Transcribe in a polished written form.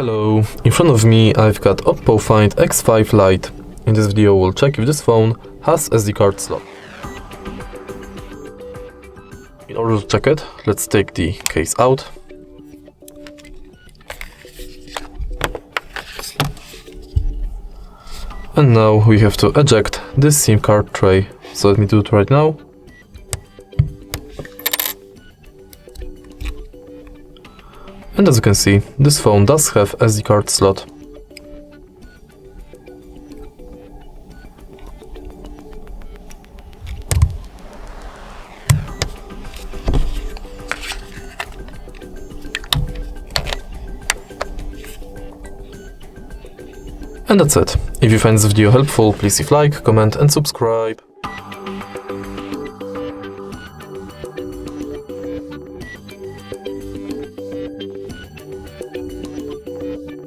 Hello, in front of me I've got OPPO Find X5 Lite. In this video we'll check if this phone has SD card slot. In order to check it, let's take the case out. And now we have to eject this SIM card tray. So let me do it right now. And as you can see, this phone does have SD card slot. And that's it. If you find this video helpful, please leave a like, comment and subscribe.